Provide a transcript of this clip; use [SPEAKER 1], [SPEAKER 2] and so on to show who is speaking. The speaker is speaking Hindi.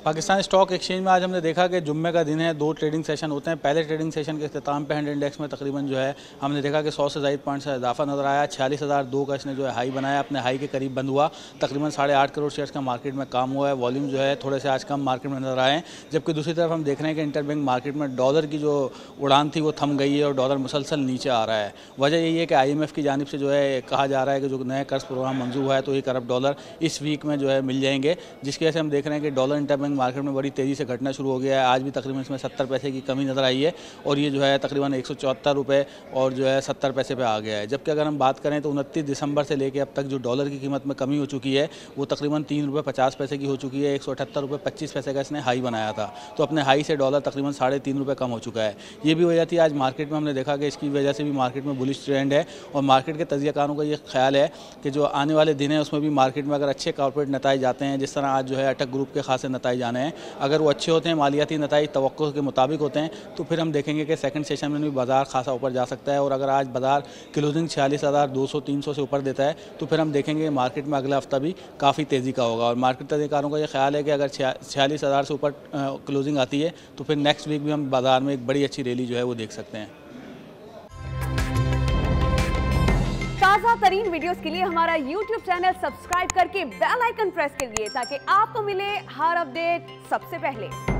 [SPEAKER 1] पाकिस्तान स्टॉक एक्सचेंज में आज हमने देखा कि जुम्मे का दिन है, 2 ट्रेडिंग सेशन होते हैं। पहले ट्रेडिंग सेशन के अख्ताम पे हैंड इंडेक्स में तकरीबन जो है हमने देखा कि 100 से ज़ायद पॉइंट से इजाफा नजर आया। 46,002 का इसने जो है हाई बनाया, अपने हाई के करीब बंद हुआ। तकरीबन 8.5 करोड़ शेयर्स का मार्केट में काम हुआ है। वॉल्यूम जो है थोड़े से आज कम मार्केट में नजर आए हैं। जबकि दूसरी तरफ हम देख रहे हैं कि इंटरबैंक मार्केट में डॉलर की जो उड़ान थी वो थम गई है और डॉलर मुसलसल नीचे आ रहा है। वजह यही है कि IMF की जानिब से जो है कहा जा रहा है कि जो नए कर्ज प्रोग्राम मंजूर हुआ है तो 1 अरब डॉलर इस वीक में जो है मिल जाएंगे, जिसकी वजह से हम देख रहे हैं कि डॉलर इंटरबैंक मार्केट में बड़ी तेज़ी से घटना शुरू हो गया है। आज भी तकरीबन इसमें 70 पैसे की कमी नज़र आई है और ये जो है तकरीबन 174 रुपये और जो है 70 पैसे पे आ गया है। जबकि अगर हम बात करें तो 29 दिसंबर से लेकर अब तक जो डॉलर की कीमत में कमी हो चुकी है वो तकरीबन 3 रुपये 50 पैसे की हो चुकी है। 178 रुपये 25 पैसे का इसने हाई बनाया था, तो अपने हाई से डॉलर तकरीबन 3.5 रुपये कम हो चुका है। ये भी वजह थी आज मार्केट में हमने देखा कि इसकी वजह से भी मार्केट में बुलिश ट्रेंड है और मार्केट के तजियाकारों का ये ख्याल है कि जो आने वाले दिन है उसमें भी मार्केट में अगर अच्छे कॉर्पोरेट नताइज आते हैं, जिस तरह आज जो है अटक ग्रुप के खासे नताइज आने हैं, अगर वो अच्छे होते हैं, मालियाती नताइज तवक्को के मुताबिक होते हैं, तो फिर हम देखेंगे कि सेकंड सेशन में भी बाजार खासा ऊपर जा सकता है। और अगर आज बाजार क्लोजिंग 46,200-300 से ऊपर देता है तो फिर हम देखेंगे मार्केट में अगला हफ्ता भी काफ़ी तेज़ी का होगा। और मार्केट तजीकारों का ये ख्याल है कि अगर 46,000 से ऊपर क्लोजिंग आती है तो फिर नेक्स्ट वीक भी हम बाजार में एक बड़ी अच्छी रैली जो है वो देख सकते हैं।
[SPEAKER 2] ताज़ा तरीन वीडियोस के लिए हमारा YouTube चैनल सब्सक्राइब करके बेल आइकन प्रेस करिए ताकि आपको मिले हर अपडेट सबसे पहले।